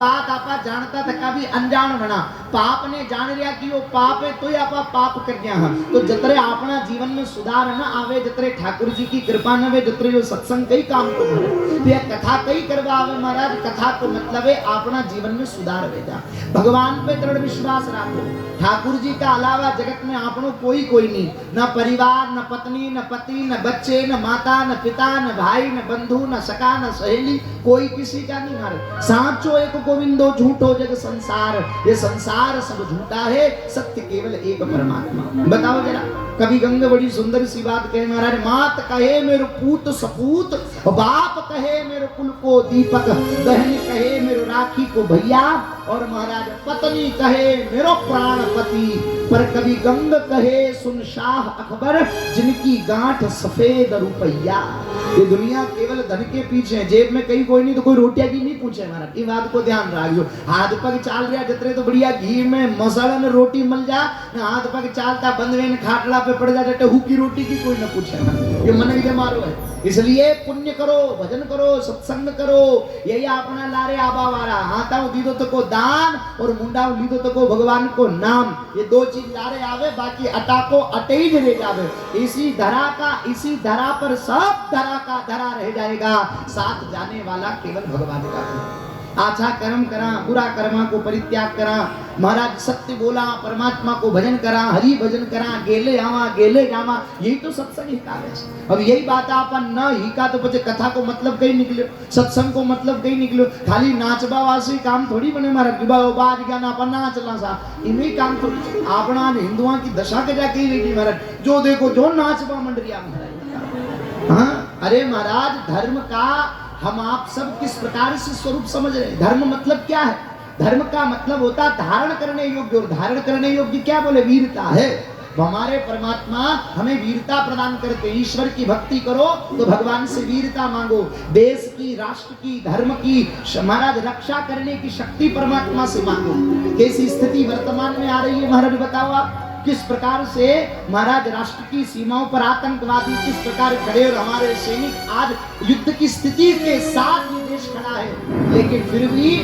बात आपा जानता था कभी अनजान बना पाप ने जान लिया कि वो पाप है तो आपा पाप कर गया है। तो जतरे अपना जीवन में सुधार न आवे, जतरे ठाकुर जी की कृपा न वे, जतरे जो सत्संग कई काम को भरे ये कथा कई करवा आवे महाराज। कथा को मतलब है अपना जीवन में सुधार भेजा। भगवान पे दृढ़ विश्वास रखो। ठाकुर जी का अलावा जगत में आपनो कोई नहीं, न परिवार, न पत्नी, न पति, न बच्चे, न माता, न पिता, न भाई, न बंधु, न सका, न सहेली, कोई किसी का नहीं मारे। सांचो एक गोविंदो झूठो जग संसार, ये संसार सब झूठा है, सत्य केवल एक परमात्मा। बताओ जरा, कभी गंगा बड़ी सुंदर सी बात कहे महाराज, मात कहे मेरे पूत सपूत, बाप कहे मेरे कुल को दीपक, बहन कहे मेरे राखी को भैया, और महाराज पत्नी कहे मेरो प्राणपति, पर कभी गंग कहे सुन शाह अकबर, जिनकी गांठ सफेद रुपया। ये दुनिया केवल धन के पीछे है, जेब में कहीं कोई नहीं तो कोई रोटियां की नहीं पूछे महाराज। ये बात को ध्यान रखो। हाथ पग चाल रहा जतरे तो बढ़िया घी में मसाला में रोटी मिल जा, हाथ पग चालता बंधवे खाटला पे पड़ जाते हुकी रोटी की कोई न पूछे। ये मन के मारो है। इसलिए पुण्य करो, भजन करो, सत्संग करो, यही अपना लारे आबा वाला। हाथा दीदो तो को दान और मुंडा लीदो तो को भगवान को नाम, ये दो चीज लारे आवे, बाकी अटा को अटे ही रह जावे। इसी धरा पर सब धरा का धरा रह जाएगा, साथ जाने वाला केवल भगवान का। अच्छा कर्म करा, बुरा कर्मा को परित्याग करा, महाराज सत्य बोला, परमात्मा को भजन करा, हरि भजन करा, गेले आवा गेले जावा, यही तो सत्संग हिका है। अब यही बात आपन न हिका तो बचे कथा को मतलब कहीं निकलो, सत्संग को मतलब कहीं निकलो। खाली नाचबा वासी काम थोड़ी बने महाराज, बाज ज्ञान अपन नाचला सा इनमें काम थोड़ी। आपना हिंदुआ की दशा के जाके ही बेटी महाराज, जो देखो जो नाचबा मंडरिया महाराज। हाँ अरे महाराज, धर्म का हम आप सब किस प्रकार से स्वरूप समझ रहे हैं। धर्म मतलब क्या है? धर्म का मतलब होता धारण करने योग्य, और धारण करने योग्य क्या बोले? वीरता है। हमारे परमात्मा हमें वीरता प्रदान करते। ईश्वर की भक्ति करो तो भगवान से वीरता मांगो। देश की, राष्ट्र की, धर्म की महाराज रक्षा करने की शक्ति परमात्मा से मांगो। कैसी स्थिति वर्तमान में आ रही है महाराज बताओ आप? किस प्रकार से महाराज राष्ट्र की सीमाओं पर आतंकवादी किस प्रकार खड़े, और हमारे सैनिक आज युद्ध की स्थिति के साथ ये देश खड़ा है। लेकिन फिर भी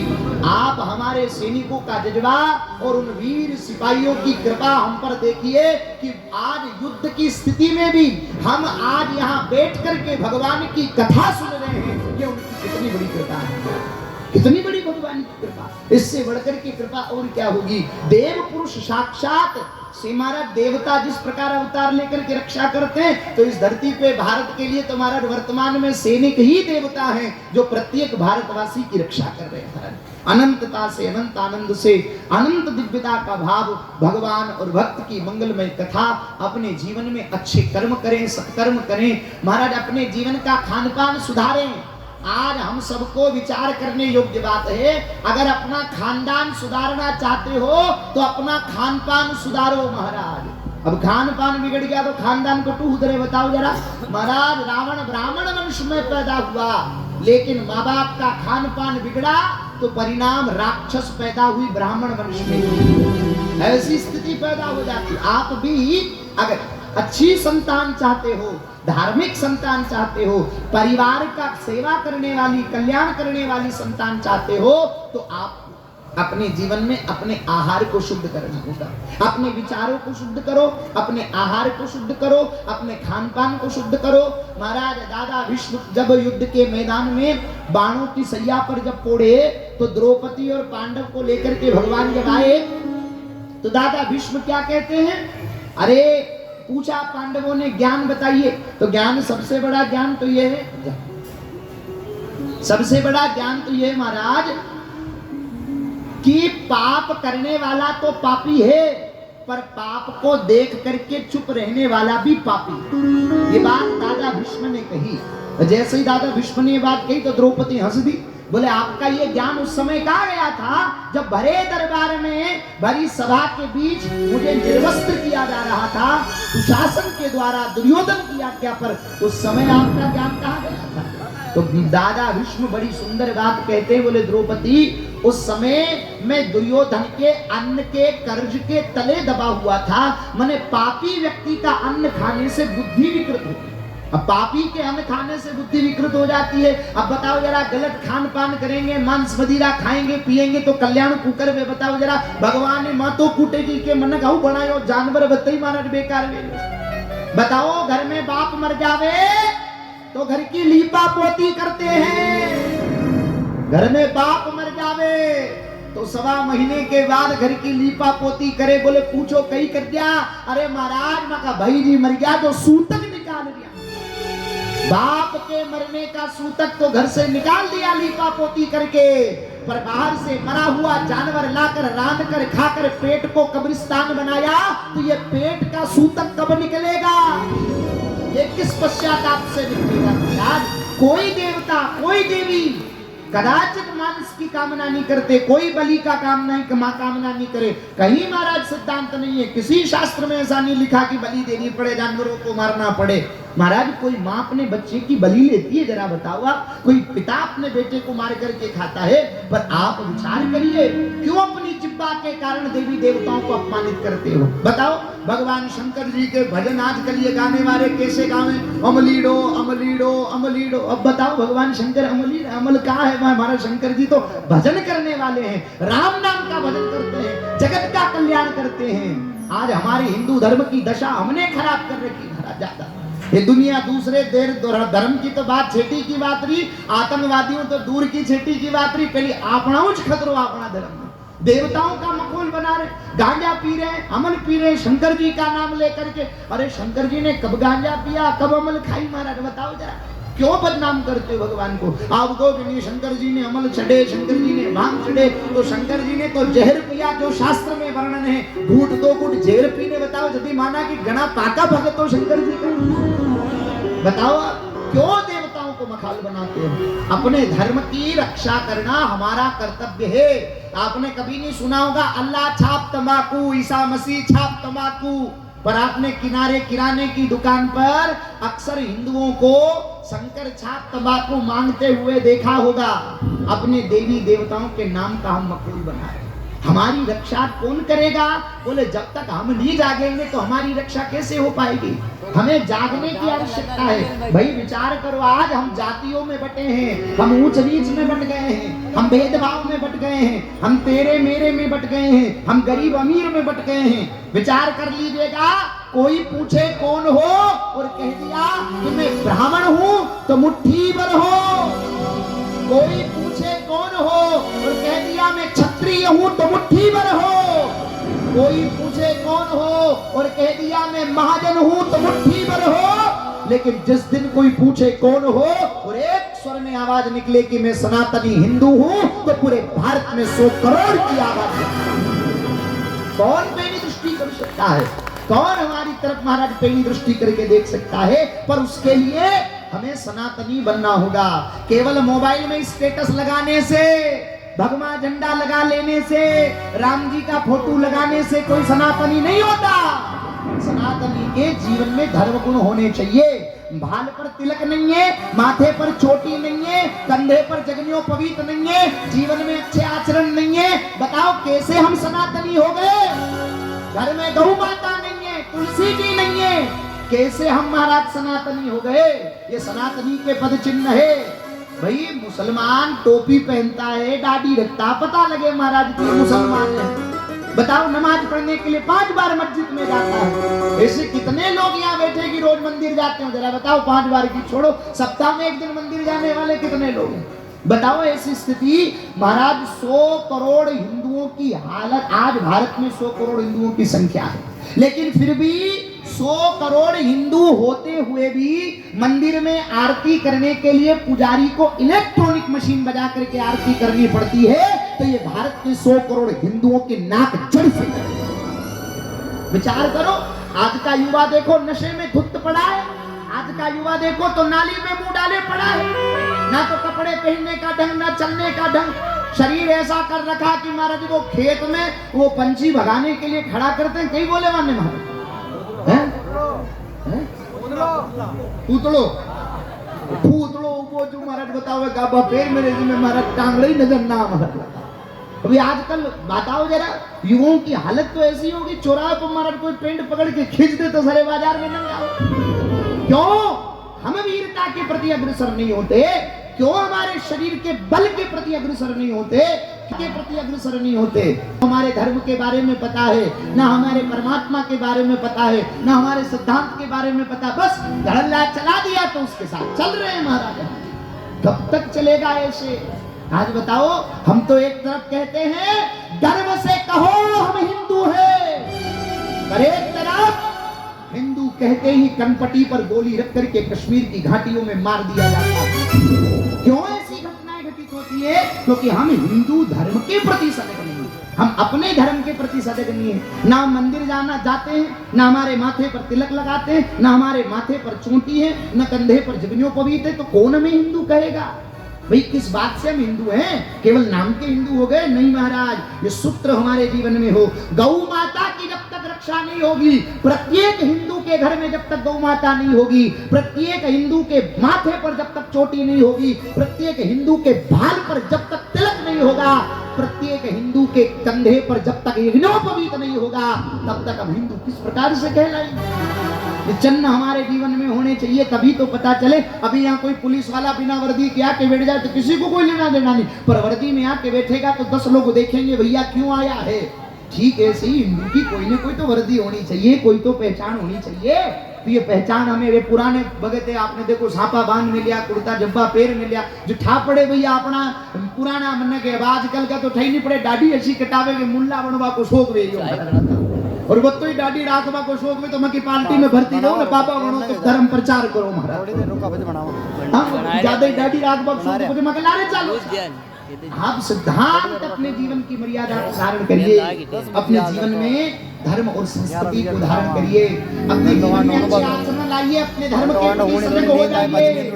आप हमारे सैनिकों का जज्बा और उन वीर सिपाहियों की कृपा हम पर देखिए कि आज युद्ध की स्थिति में भी हम आज यहाँ बैठ करके भगवान की कथा सुन रहे हैं। ये उनकी कितनी बड़ी कृपा है, कितनी बड़ी भगवान की कृपा। इससे बढ़कर की कृपा और क्या होगी? देव पुरुष साक्षात से महाराज देवता जिस प्रकार अवतार लेकर के रक्षा करते हैं, तो इस धरती पे भारत के लिए तो महाराज वर्तमान में सैनिक ही देवता हैं, जो प्रत्येक भारतवासी की रक्षा कर रहे हैं। अनंतता से, अनंत आनंद से, अनंत दिव्यता का भाव भगवान और भक्त की मंगलमय कथा। अपने जीवन में अच्छे कर्म करें, सत्कर्म करें महाराज, अपने जीवन का खान पान सुधारें। आज हम सबको विचार करने योग्य बात है, अगर अपना खानदान सुधारना चाहते हो तो अपना खान पान सुधारो महाराज। अब खान पान बिगड़ गया तो खानदान को टूट रहे, बताओ जरा। महाराज रावण ब्राह्मण वंश में पैदा हुआ, लेकिन माँ बाप का खान पान बिगड़ा तो परिणाम राक्षस पैदा हुई ब्राह्मण वंश में। ऐसी स्थिति पैदा हो जाती। आप भी अगर अच्छी संतान चाहते हो, धार्मिक संतान चाहते हो, परिवार का सेवा करने वाली, कल्याण करने वाली संतान चाहते हो, तो आप अपने जीवन में अपने आहार को शुद्ध करना होगा। अपने विचारों को शुद्ध करो, अपने आहार को शुद्ध करो, अपने खान पान को शुद्ध करो। महाराज दादा भीष्म जब युद्ध के मैदान में बाणों की सैया पर जब पोड़े, तो द्रौपदी और पांडव को लेकर के भगवान जब आए, तो दादा भीष्म क्या कहते हैं? अरे पूछा पांडवों ने ज्ञान बताइए, तो ज्ञान सबसे बड़ा ज्ञान तो ये है, सबसे बड़ा ज्ञान तो ये है महाराज कि पाप करने वाला तो पापी है, पर पाप को देख करके चुप रहने वाला भी पापी। ये बात दादा भीष्म ने कही। जैसे ही दादा भीष्म ने ये बात कही तो द्रौपदी हंस दी। बोले आपका ये ज्ञान उस समय कहाँ गया था जब भरे दरबार में, भरी सभा के बीच मुझे निर्वस्त्र किया जा रहा था दुशासन के द्वारा, दुर्योधन की आज्ञा पर। उस समय आपका ज्ञान कहाँ गया था? तो दादा भीष्म बड़ी सुंदर बात कहते हैं, बोले द्रौपदी उस समय मैं दुर्योधन के अन्न के कर्ज के तले दबा हुआ था। मैंने पापी व्यक्ति का अन्न खाने से बुद्धि विकृत होती, अब पापी के अन्न खाने से बुद्धि विकृत हो जाती है। अब बताओ जरा, गलत खान पान करेंगे, मांस मदिरा खाएंगे पिएंगे तो कल्याण कुकर में, बताओ जरा, भगवान ने मातो कूटेगी के मन गाऊ बनायो जानवर बतई मारा बेकार में। बताओ घर में बाप मर जावे तो घर की लीपा पोती करते हैं, घर में बाप मर जावे तो 1.25 महीने के बाद घर की लीपा पोती करे। बोले पूछो कहीं कर दिया? अरे महाराज मैं कहा भाई जी मर गया तो सूतक निकाल दिया, बाप के मरने का सूतक तो घर से निकाल दिया लीपा पोती करके, पर बाहर से मरा हुआ जानवर लाकर रांध कर खाकर पेट को कब्रिस्तान बनाया, तो ये पेट का सूतक कब निकलेगा? ये किस पश्चाताप से निकलेगा महाराज? कोई देवता कोई देवी कदाचित मांस की कामना नहीं करते, कोई बलि का कामना नहीं करे। कहीं महाराज सिद्धांत नहीं है, किसी शास्त्र में ऐसा नहीं लिखा कि बलि देनी पड़े, जानवरों को मारना पड़े। महाराज कोई माँ अपने बच्चे की बलि लेती है? जरा बताओ आप। कोई पिता अपने बेटे को मार करके खाता है? पर आप विचार करिए, क्यों अपनी जिह्वा के कारण देवी देवताओं को अपमानित करते हो? बताओ, भगवान शंकर जी के भजन आजकल ये गाने वाले कैसे गावे? अमलीडो अमलीडो अमलीडो। अब बताओ भगवान शंकर अमल कहाँ है? हमारा शंकर जी तो भजन करने वाले हैं, राम नाम का भजन करते हैं, जगत का कल्याण करते हैं। आज हमारे हिंदू धर्म की दशा हमने खराब कर रखी महाराज ज्यादा। ये दुनिया दूसरे धर्म की तो बात छेटी की बात रही, आतंकवादियों तो दूर की छेटी की बात रही, पहले अपना उच्च खतरो अपना धर्म, देवताओं का मखौल बना रहे, गांजा पी रहे, अमल पी रहे शंकर जी का नाम लेकर के। अरे शंकर जी ने कब गांजा पिया, कब अमल खाई महाराज? बताओ जरा, क्यों बदनाम करते हो भगवान को? आप कहो कि शंकर जी ने अमल चढ़े, शंकर जी ने भांग चढ़े, तो शंकर जी ने तो जहर पिया, जो शास्त्र में वर्णन है, घूट 2 घूट जहर पीने। बताओ यदि माना कि गणा पाका भगत हो शंकर जी का, बताओ क्यों देवताओं को मखाल बनाते हो? अपने धर्म की रक्षा करना हमारा कर्तव्य है। आपने कभी नहीं सुना होगा अल्लाह छाप तंबाकू, ईसा मसीह छाप तंबाकू, पर आपने किराने की दुकान पर अक्सर हिंदुओं को शंकर छाप तंबाकू मांगते हुए देखा होगा। अपने देवी देवताओं के नाम का हम मखौल बनाए, हमारी रक्षा कौन करेगा? बोले जब तक हम नहीं जागेंगे तो हमारी रक्षा कैसे हो पाएगी? हमें जागने की आवश्यकता है। भाई विचार करो, आज हम जातियों में बटे हैं, हम ऊंच नीच में बट गए हैं, हम भेदभाव में बट गए हैं, हम तेरे मेरे में बट गए हैं, हम गरीब अमीर में बट गए हैं। विचार कर लीजिएगा, कोई पूछे कौन हो और कह दिया कि मैं ब्राह्मण हूं तो मुट्ठी भर हो, कोई पूछे कौन हो और कह दिया मैं क्षत्रिय हूं तो मुट्ठी भर हो, कोई पूछे कौन हो और कह दिया मैं महाजन हूं तो मुट्ठी भर हो। लेकिन जिस दिन कोई पूछे कौन हो और एक स्वर में आवाज निकले कि मैं सनातनी हिंदू हूं, तो पूरे भारत में 100 करोड़ की आवाज। कौन पेनी दृष्टि कर सकता है? कौन हमारी तरफ महाराज पेनी दृष्टि करके देख सकता है? पर उसके लिए हमें सनातनी बनना होगा। केवल मोबाइल में स्टेटस लगाने से, भगवा झंडा लगा लेने से, राम जी का फोटो लगाने से कोई सनातनी नहीं होता। सनातनी के जीवन में धर्म गुण होने चाहिए। भाल पर तिलक नहीं है, माथे पर चोटी नहीं है, कंधे पर जगनियों पवित्र नहीं है, जीवन में अच्छे आचरण नहीं है। बताओ कैसे हम सनातनी हो गए? घर में गौ माता नहीं है, तुलसी जी नहीं है, कैसे हम महाराज सनातनी हो गए? ये सनातनी के पद चिन्ह है। भाई मुसलमान टोपी पहनता है, दाढ़ी रखता, पता लगे महाराज की मुसलमान है। बताओ नमाज पढ़ने के लिए 5 बार मस्जिद में जाता है। ऐसे कितने लोग यहाँ बैठे कि रोज मंदिर जाते हो? जरा बताओ, 5 बार की छोड़ो, सप्ताह में 1 दिन मंदिर जाने वाले कितने लोग हैं? बताओ ऐसी स्थिति महाराज 100 करोड़ हिंदुओं की हालत। आज भारत में 100 करोड़ हिंदुओं की संख्या है, लेकिन फिर भी 100 करोड़ हिंदू होते हुए भी मंदिर में आरती करने के लिए पुजारी को इलेक्ट्रॉनिक मशीन बजा करके आरती करनी पड़ती है। तो ये भारत के 100 करोड़ हिंदुओं की नाक जड़ से विचार करो। आज का युवा देखो नशे में धुत पड़ा है, आज का युवा देखो तो नाली में मुंह डाले पड़ा है, ना तो कपड़े पहनने का ढंग, ना चलने का ढंग, शरीर ऐसा कर रखा कि महाराज वो खेत में वो पंछी भगाने के लिए खड़ा करते हैं। कई बोले माने महाराज पूतलो वो जो महाराज बताओ गाबा पेड़ मेरे जी में महाराज टांगड़े ही नजर ना महाराज। अभी आजकल बताओ जरा, युवाओं की हालत तो ऐसी होगी, चौराहे पर महाराज कोई पेंट पकड़ के खींच दे तो सारे बाजार में नंगा हो। क्यों? हम वीरता के प्रति अग्रसर नहीं होते, क्यों हमारे शरीर के बल के प्रति अग्रसर नहीं होते, के प्रति अग्रसर नहीं होते। हमारे धर्म के बारे में पता है ना, हमारे परमात्मा के बारे में पता है ना, हमारे सिद्धांत के बारे में पता, बस धड़ल्ला चला दिया तो उसके साथ चल रहे हैं महाराज। कब तक चलेगा ऐसे? आज बताओ, हम तो एक तरफ कहते हैं गर्व से कहो हम हिंदू हैं, पर एक तरफ हिंदू कहते ही कनपटी पर गोली रख करके कश्मीर की घाटियों में मार दिया जाता है। क्यों ऐसी घटनाएं घटित होती है? क्योंकि हम हिंदू धर्म के प्रति सजग नहीं है, हम अपने धर्म के प्रति सजग नहीं है। ना मंदिर जाना जाते हैं, ना हमारे माथे पर तिलक लगाते हैं, ना हमारे माथे पर चोटी है, ना कंधे पर जगनियों पवीत है, तो कौन हमें हिंदू कहेगा? भाई किस बात से हम हिंदू हैं? केवल नाम के हिंदू हो गए? नहीं महाराज, ये सूत्र हमारे जीवन में हो। गौ माता की जब तक रक्षा नहीं होगी, प्रत्येक हिंदू के घर में जब तक गौ माता नहीं होगी, प्रत्येक हिंदू के माथे पर जब तक चोटी नहीं होगी, प्रत्येक हिंदू के बाल पर जब तक तिलक नहीं होगा, प्रत्येक हिंदू के कंधे पर जब तक यज्ञोपवीत नहीं होगा, तब तक हम हिंदू किस प्रकार से कहलाएंगे? ये चिन्ह हमारे जीवन में होने चाहिए, तभी तो पता चले। अभी यहाँ कोई पुलिस वाला बिना वर्दी के आके बैठ जाए तो किसी को कोई लेना देना नहीं, पर वर्दी में आके बैठेगा तो 10 लोग देखेंगे भैया क्यों आया है। ठीक है, ऐसे ही हिंदू की कोई ना कोई तो वर्दी होनी चाहिए, कोई तो पहचान होनी चाहिए। तो ये पहचान हमें वे पुराने भगत है, आपने देखो छापा बांध में लिया, कुर्ता जब्बा पैर में लिया, जो ठा पड़े भैया अपना पुराना मन के। आजकल का तो ठही नहीं पड़े, दाढ़ी ऐसी कटावे के मुल्ला बनवा को शौक वे, और वो तो ही दाढ़ी राखवा को शौक में तो मकी पार्टी में भर्ती रहो ना, बाबा बनो तो धर्म प्रचार करो महाराज। ज्यादा ही दाढ़ी राखवा को शौक में मके लारे चालो। आप सिद्धांत अपने जीवन की मर्यादा को धारण करिए, अपने जीवन में धर्म और संस्कृति को धारण करिए, अपने जीवन में अच्छे आचरण लाइए, अपने धर्म के प्रति सजग हो जाइए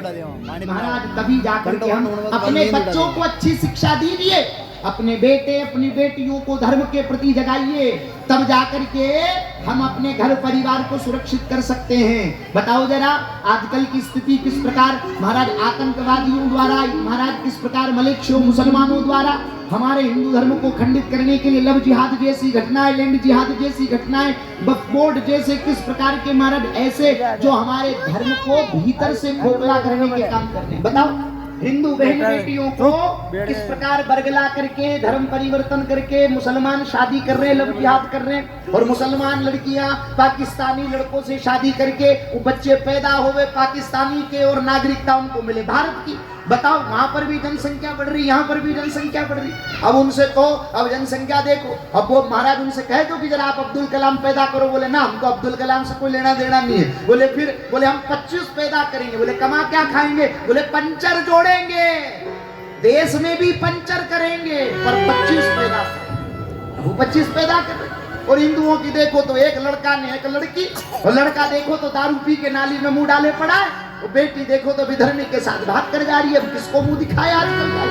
महाराज। तभी जाकर के हम अपने बच्चों को अच्छी शिक्षा दीजिए, अपने बेटे अपनी बेटियों को धर्म के प्रति जगाइए, तब जाकर के हम अपने घर परिवार को सुरक्षित कर सकते हैं। बताओ जरा आजकल की स्थिति किस प्रकार महाराज आतंकवादियों द्वारा, महाराज किस प्रकार मलेशिया मुसलमानों द्वारा हमारे हिंदू धर्म को खंडित करने के लिए लव जिहाद जैसी घटनाएं, लैंड जिहाद जैसी घटनाएं, वक्फ बोर्ड जैसे किस प्रकार के महाराज ऐसे जो हमारे धर्म को भीतर से खोखला करने के काम करने। बताओ हिंदू बहन बेटियों को किस प्रकार बरगला करके धर्म परिवर्तन करके मुसलमान शादी कर रहे हैं, लव जिहाद कर रहे हैं, और मुसलमान लड़कियां पाकिस्तानी लड़कों से शादी करके वो बच्चे पैदा हुए पाकिस्तानी के और नागरिकता उनको मिले भारत की। बताओ वहां पर भी जनसंख्या बढ़ रही, यहाँ पर भी जनसंख्या बढ़ रही। अब उनसे तो अब जनसंख्या देखो, अब वो महाराज उनसे कहे दो कि जरा आप अब्दुल कलाम पैदा करो, बोले ना हमको अब्दुल कलाम से कोई लेना देना नहीं है। बोले फिर बोले हम 25 पैदा करेंगे, बोले कमा क्या खाएंगे, बोले पंचर जोड़ेंगे, देश में भी पंचर करेंगे, पर 25 पैदा करेंगे। वो 25 पैदा कर रहे। और हिंदुओं की देखो तो एक लड़का ने एक लड़की, और लड़का देखो तो दारू पी के नाली में मुंह डाले पड़ा है, और बेटी देखो तो विधर्मी के साथ भाग कर जा रही है। किसको मुंह दिखाया आजकल का?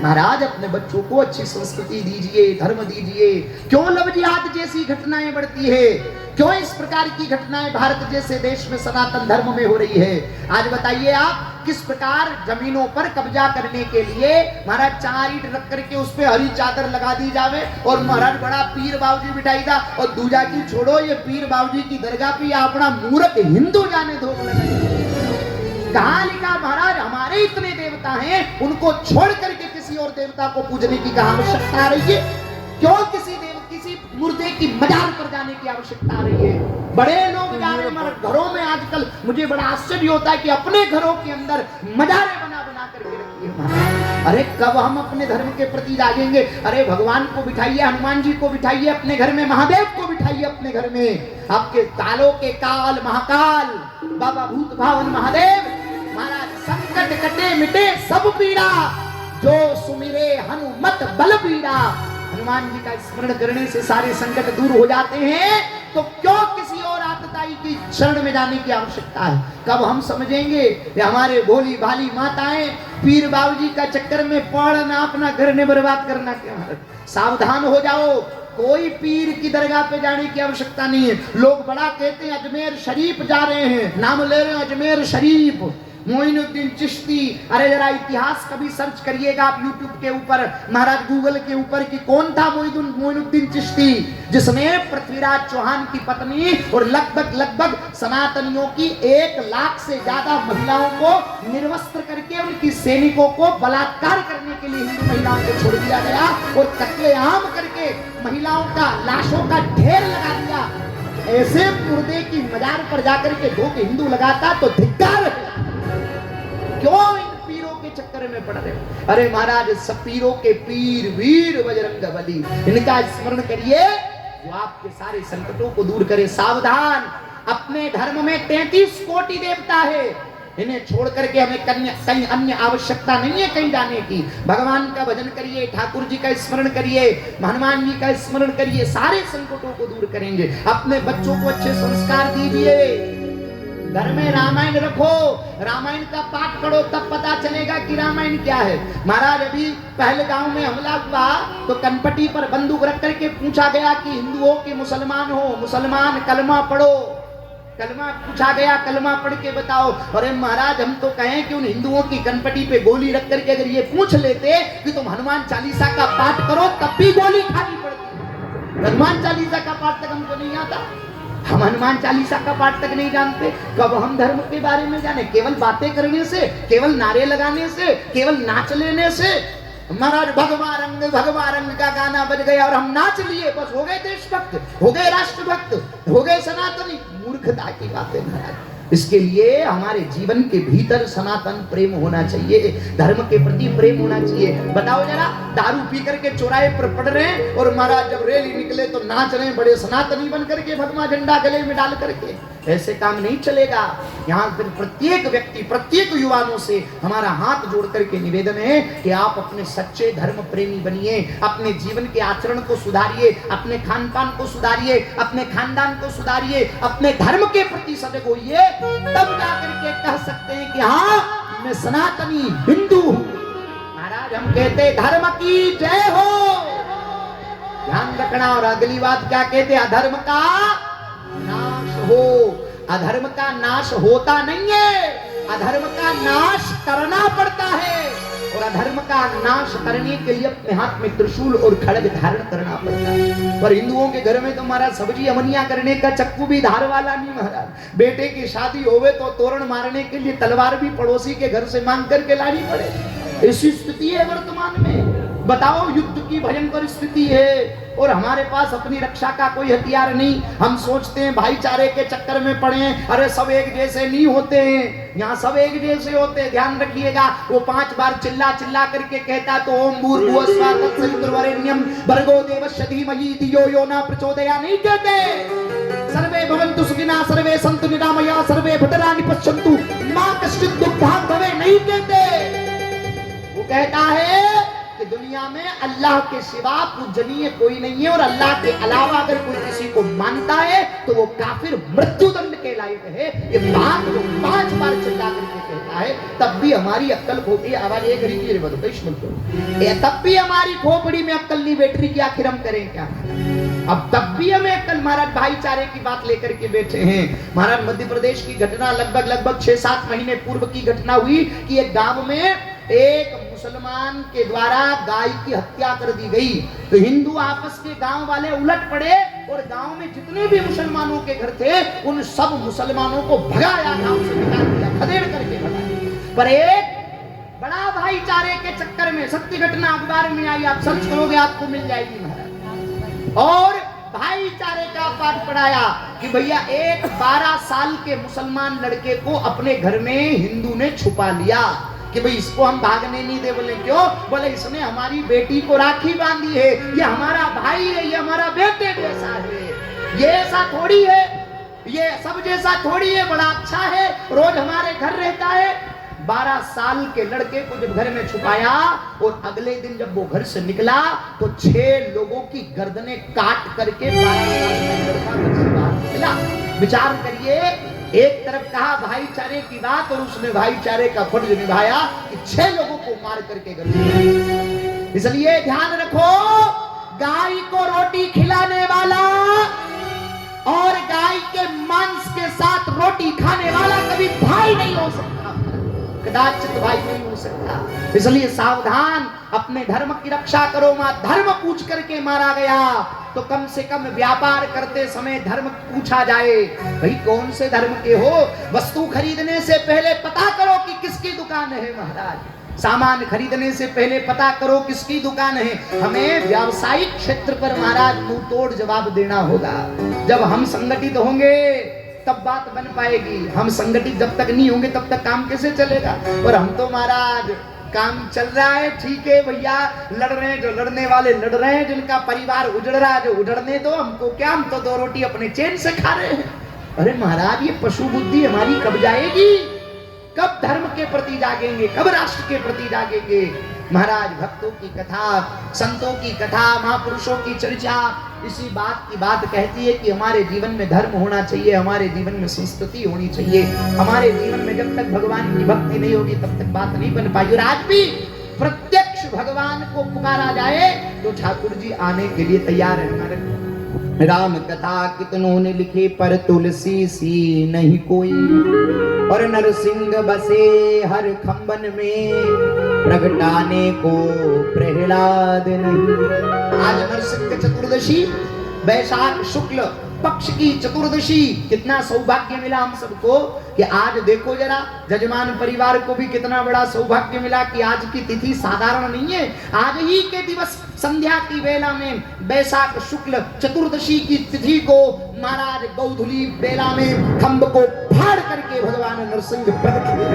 महाराज अपने बच्चों को अच्छी संस्कृति दीजिए, धर्म दीजिए। क्यों लव जिहाद जैसी घटनाएं बढ़ती है, क्यों इस प्रकार की घटनाएं भारत जैसे देश में सनातन धर्म में हो रही है? आज बताइए आप किस प्रकार जमीनों पर कब्जा करने के लिए महाराज 4 ईंट रख करके उस पे हरी चादर लगा दी जावे, और महाराज बड़ा पीर बाबूजी बिठाई जा, और दूजा की छोड़ो ये पीर बाबूजी की दरगाह पे अपना मूर्ख हिंदू जाने दो। कहाँ लिखा महाराज हमारे इतने देवता हैं, उनको छोड़ करके किसी और देवता को पूजने की कहाँ आवश्यकता आ रही है? क्यों किसी मुर्दे की मजार पर जाने की आवश्यकता आ रही है? बड़े लोग जा रहे हैं हमारे घरों में। आजकल मुझे बड़ा आश्चर्य होता है कि अपने घरों के अंदर मजारें बना बना करके रखी है। अरे कब हम अपने धर्म के प्रति जागेंगे? अरे भगवान को बिठाइए, हनुमान जी को बिठाइए अपने घर में, महादेव को बिठाइए अपने घर में, आपके कालों के काल महाकाल बाबा भूत भावन महादेव महाराज संकट कटे मिटे सब पीड़ा, जो सुमिरे हनुमत बल पीड़ा। हनुमान जी का स्मरण करने से सारे संकट दूर हो जाते हैं, तो क्यों किसी और आतताई की शरण में जाने की आवश्यकता है? कब हम समझेंगे कि हमारे भोली भाली माताएं पीर बाबूजी का चक्कर में पड़ना, अपना घर ने बर्बाद करना क्या? सावधान हो जाओ, कोई पीर की दरगाह पे जाने की आवश्यकता नहीं है। लोग बड़ा कहते हैं अजमेर शरीफ जा रहे हैं, नाम ले रहे हैं अजमेर शरीफ, मोइनुद्दीन चिश्ती। अरे जरा इतिहास कभी सर्च करिएगा आप यूट्यूब के ऊपर, महाराज गूगल के ऊपर, कि कौन था मोइनुद्दीन चिश्ती, जिसने पृथ्वीराज चौहान की पत्नी और लगभग सनातनियों की 1 लाख से ज्यादा महिलाओं को निर्वस्त्र करके उनकी सैनिकों को बलात्कार करने के लिए हिंदू महिलाओं को छोड़ दिया गया और कत्लेआम करके महिलाओं का लाशों का ढेर लगा दिया। ऐसे मुर्दे की मजार पर जाकर के धो के हिंदू लगाता तो धिक्कार है। क्यों इन पीरों के चक्कर में पड़ रहे हो? अरे महाराज, सब पीरों के पीर वीर बजरंगबली, इनका स्मरण करिए जो आपके सारे संकटों को दूर करे। सावधान, अपने धर्म में 33 कोटि देवता है, इन्हें छोड़ करके हमें कहीं अन्य आवश्यकता नहीं है कहीं जाने की। भगवान का भजन करिए, ठाकुर जी का स्मरण करिए, हनुमान जी का स्मरण करिए, सारे संकटों को दूर करेंगे। अपने बच्चों को अच्छे संस्कार दीजिए, घर में रामायण रखो, रामायण का पाठ पढ़ो, तब पता चलेगा कि रामायण क्या है। महाराज, अभी पहले गांव में हमला हुआ तो कनपटी पर बंदूक रख करके पूछा गया कि हिंदुओं के मुसलमान हो, मुसलमान कलमा पढ़ो। कलमा पूछा गया, कलमा पढ़ के बताओ। अरे महाराज, हम तो कहें कि उन हिंदुओं की कनपटी पे गोली रख करके अगर ये पूछ लेते कि तुम हनुमान चालीसा का पाठ करो, तब भी गोली खानी पड़ती। हनुमान चालीसा का पाठ तक हमको नहीं आता, हम हनुमान चालीसा का पाठ तक नहीं जानते, कब हम धर्म के बारे में जाने? केवल बातें करने से, केवल नारे लगाने से, केवल नाच लेने से। महाराज, भगवा रंग का गाना बज गया और हम नाच लिए, बस हो गए देशभक्त, हो गए राष्ट्रभक्त, हो गए सनातनी। मूर्खता की बातें महाराज। इसके लिए हमारे जीवन के भीतर सनातन प्रेम होना चाहिए, धर्म के प्रति प्रेम होना चाहिए। बताओ जरा, दारू पी करके चौराहे पर पड़ रहे हैं और महाराज जब रैली निकले तो नाच रहे हैं बड़े सनातनी बन करके, भगवा झंडा गले में डाल करके। ऐसे काम नहीं चलेगा। यहाँ फिर प्रत्येक व्यक्ति, प्रत्येक युवाओं से हमारा हाथ जोड़ करके निवेदन है कि आप अपने सच्चे धर्म प्रेमी बनिए, अपने जीवन के आचरण को सुधारिए, अपने खान पान को सुधारिए, अपने खानदान को सुधारिए, अपने धर्म के प्रति सजग होइए, तब जाकर के कह सकते हैं कि हाँ, मैं सनातनी हिंदू हूं। महाराज, हम कहते धर्म की जय हो, ध्यान रखना। और अगली बात क्या कहते? अधर्म का नाश हो। अधर्म का नाश होता नहीं है, अधर्म का नाश करना पड़ता है। और अधर्म का नाश करने के लिए अपने हाथ में त्रिशूल और खड्ग धारण करना पड़ता है। पर हिंदुओं के घर में तो महाराज सब्जी अमनिया करने का चक्कू भी धार वाला नहीं महाराज। बेटे की शादी होवे तो तोरण मारने के लिए तलवार भी पड़ोसी के घर से मांग करके लानी पड़े। ऐसी स्थिति है वर्तमान में। बताओ, युद्ध की भयंकर स्थिति है और हमारे पास अपनी रक्षा का कोई हथियार नहीं। हम सोचते हैं भाईचारे के चक्कर में पड़े। अरे सब एक जैसे नहीं होते हैं, यहाँ सब एक जैसे होते हैं। ध्यान रखिएगा, वो 5 बार चिल्ला चिल्ला करके कहता तो ओम भूर्भुवः स्वः तत्सवितुर्वरेण्यं भर्गो देवस्य धीमहि धियो यो न प्रचोदयात् नहीं कहते। सर्वे भवन्तु सुखिनः सर्वे सन्तु निरामयाः सर्वे भद्राणि पश्यन्तु मा कश्चित् दुःखभाग् भवेत् नहीं कहते। वो कहता है कि दुनिया में अल्लाह के सिवा पूजनीय कोई नहीं है और अल्लाह के अलावा अगर कोई किसी को मानता है तो वो काफिर मृत्युदंड के लायक है। ये बात वो 5 बार चिल्ला करके कहता है। तब भी हमारी अक्ल खोपड़ी, आवाज एक रही है, तब भी हमारी खोपड़ी में अक्ल नहीं बैठ रही कि आखिर हम करें क्या। अब तब भी हमें अक्ल, महाराज भाईचारे की बात लेकर के बैठे हैं। महाराज, मध्य प्रदेश की घटना लगभग 6-7 महीने पूर्व की घटना हुई कि एक गांव में एक मुसलमान के द्वारा गाय की हत्या कर दी गई। तो हिंदू आपस के गांव वाले उलट पड़े और गांव में जितने भी मुसलमानों के घर थे उन सब मुसलमानों को भगाया, गांव से निकाल दिया, खदेड़ करके भगाया। पर एक बड़ा भाईचारे के चक्कर में, सत्य घटना अखबार में आई, आप सर्च करोगे आपको मिल जाएगी महाराज। और भाईचारे का पाठ पढ़ाया कि भैया एक 12 साल के मुसलमान लड़के को अपने घर में हिंदू ने छुपा लिया कि भाई इसको हम भागने नहीं दे। बोले क्यों? बोले इसने हमारी बेटी को राखी बांधी है, ये हमारा भाई है, ये हमारा बेटे जैसा है, ये ऐसा थोड़ी है, ये सब जैसा थोड़ी है, बड़ा अच्छा है, रोज हमारे घर रहता है। 12 साल के लड़के को जब घर में छुपाया और अगले दिन जब वो घर से निकला तो 6 लोगों की गर्दनें काट करके 12 साल का लड़का घर से बाहर निकला। विचार करिए, एक तरफ कहा भाईचारे की बात और उसने भाईचारे का फर्ज निभाया कि 6 लोगों को मार करके गर्दन। इसलिए ध्यान रखो, गाय को रोटी खिलाने वाला और गाय के मांस के साथ रोटी खाने वाला कभी भाई नहीं हो सकता। कदाचित भाई नहीं हो सकता। इसलिए सावधान, अपने धर्म की रक्षा करो। मां धर्म पूछ करके मारा गया तो कम से कम व्यापार करते समय धर्म पूछा जाए, भाई कौन से धर्म के हो। वस्तु खरीदने से पहले पता करो कि किसकी दुकान है महाराज। सामान खरीदने से पहले पता करो किसकी दुकान है। हमें व्यावसायिक क्षेत्र पर महाराज मुंह तोड़ जवाब देना होगा। जब हम संगठित होंगे तब बात बन पाएगी। हम संगठित जब तक नहीं होंगे तब तक काम कैसे चलेगा। और हम तो महाराज काम चल रहा है, ठीक है भैया, लड़ रहे हैं जो लड़ने वाले लड़ रहे हैं, जिनका परिवार उजड़ रहा है जो उजड़ने दो, हमको क्या, हम तो 2 रोटी अपने चैन से खा रहे हैं। अरे महाराज ये पशु बुद्धि हमारी कब जाएगी? कब धर्म के प्रति जागेंगे? कब राष्ट्र के प्रति जागेंगे? महाराज भक्तों की कथा, संतों की कथा, महापुरुषों की चर्चा इसी बात की बात कहती है कि हमारे जीवन में धर्म होना चाहिए, हमारे जीवन में संस्कृति होनी चाहिए। हमारे जीवन में जब तक भगवान की भक्ति नहीं होगी तब तक बात नहीं बन पाएगी। और आज भी प्रत्यक्ष भगवान को पुकारा जाए तो ठाकुर जी आने के लिए तैयार है। हमारे राम कथा कितनों ने लिखे पर तुलसी सी नहीं कोई, और नरसिंह बसे हर खंबन में प्रगटाने को प्रहलाद नहीं। आज नरसिंह चतुर्दशी, वैशाख शुक्ल पक्ष की चतुर्दशी, कितना सौभाग्य मिला हम सबको कि आज देखो जरा, जजमान परिवार को भी कितना बड़ा सौभाग्य मिला कि आज की तिथि साधारण नहीं है। आज ही के दिवस संध्या की वेला में वैशाख शुक्ल चतुर्दशी की तिथि को महाराज गौधुली बेला में खंभ को फाड़ करके भगवान नरसिंह प्रकट हुए।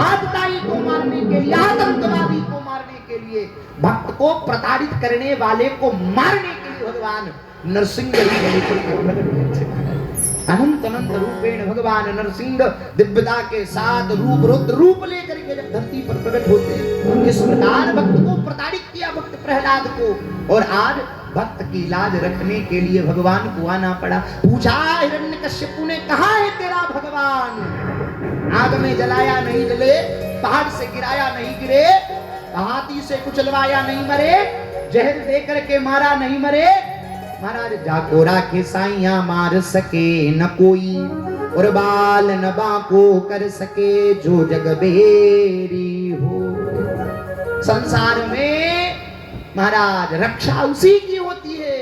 आतताई को मारने के लिए, आतंकवादी को मारने के लिए, भक्त को प्रताड़ित करने वाले को मारने के लिए भगवान नरसिंह अनंत अनंत रूपेण भगवान नरसिंह दिव्यता के साथ रूप रुद्र रूप लेकर के जब धरती पर प्रकट होते हैं, इस प्रकार भक्त को प्रताड़ित किया, भक्त प्रहलाद को। और आज भक्त की लाज रखने के लिए भगवान को आना पड़ा। पूछा हिरण्यकश्यपु ने, कहाँ है तेरा भगवान? आग में जलाया नहीं जले, पहाड़ से गिराया नहीं गिरे, हाथी से कुचलवाया नहीं मरे, जहर दे करके मारा नहीं मरे। महाराज जाकोरा के साइया मार सके न कोई, और बाल न बाको कर सके जो जग बेरी हो। संसार में महाराज रक्षा उसी की होती है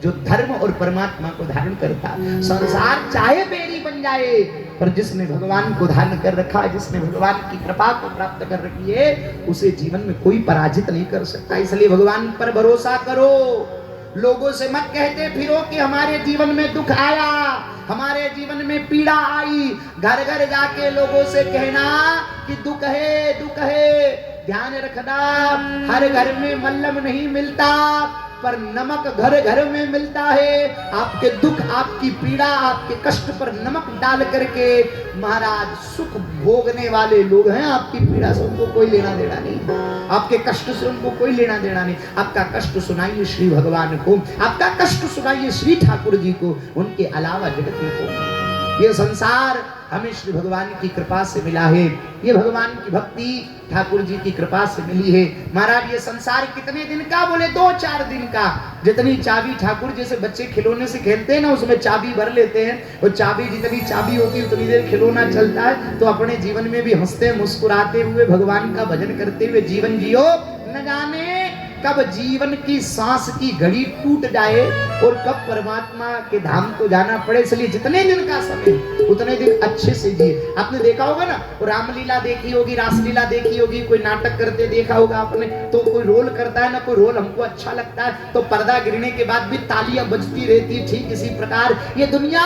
जो धर्म और परमात्मा को धारण करता। संसार चाहे बेरी बन जाए, पर जिसने भगवान को धारण कर रखा, जिसने भगवान की कृपा को प्राप्त कर रखी है, उसे जीवन में कोई पराजित नहीं कर सकता। इसलिए भगवान पर भरोसा करो। लोगों से मत कहते फिरो कि हमारे जीवन में दुख आया, हमारे जीवन में पीड़ा आई। घर घर जाके लोगों से कहना कि दुख है, दुख है। ध्यान रखना, हर घर में मल्लम नहीं मिलता, पर नमक घर घर में मिलता है। आपके दुख, आपकी पीड़ा, आपके कष्ट पर नमक डाल करके महाराज सुख भोगने वाले लोग हैं। आपकी पीड़ा से उनको कोई लेना देना नहीं, आपके कष्ट से उनको कोई लेना देना नहीं। आपका कष्ट सुनाइए श्री भगवान को, आपका कष्ट सुनाइए श्री ठाकुर जी को, उनके अलावा जगत में को। ये संसार हमें श्री भगवान की कृपा से मिला है, ये भगवान की भक्ति ठाकुर जी की कृपा से मिली है। महाराज ये संसार कितने दिन का? बोले 2-4 दिन का। जितनी चाबी ठाकुर जैसे बच्चे खिलौने से खेलते हैं ना, उसमें चाबी भर लेते हैं, और चाबी जितनी चाबी होती है उतनी देर खिलौना चलता है। तो अपने जीवन में भी हंसते मुस्कुराते हुए भगवान का भजन करते हुए जीवन जियो। न जाने कब जीवन की सांस की घड़ी टूट जाए और कब परमात्मा के धाम को जाना पड़े। इसलिए जितने दिन का समय उतने दिन अच्छे से जिए। आपने देखा होगा ना, रामलीला देखी होगी, रासलीला देखी होगी, कोई नाटक करते देखा होगा आपने, तो कोई रोल करता है ना, कोई रोल हमको अच्छा लगता है तो पर्दा गिरने के बाद भी तालियां बजती रहती है। ठीक इसी प्रकार ये दुनिया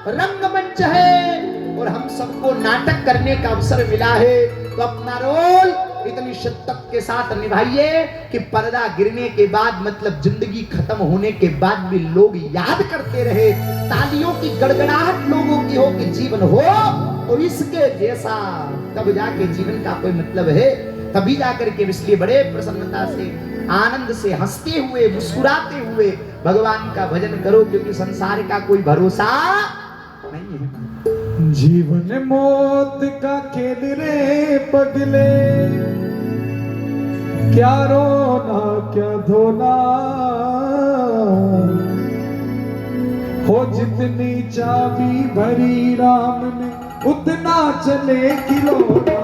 रंगमंच है और हम सबको नाटक करने का अवसर मिला है, तो अपना रोल इतनी शिद्दत के साथ निभाइए कि पर्दा गिरने के बाद, मतलब जिंदगी खत्म होने के बाद भी लोग याद करते रहे। तालियों की गड़गड़ाहट लोगों की हो कि जीवन हो और इसके जैसा, तब जाके जीवन का कोई मतलब है। तभी जाकर के, इसलिए बड़े प्रसन्नता से, आनंद से, हंसते हुए, मुस्कुराते हुए भगवान का भजन करो, क्योंकि संसार का कोई भरोसा नहीं है। जीवन मौत का खेल रे पगले, क्या रोना क्या धोना, हो जितनी चाबी भरी राम ने उतना चले खिलौना।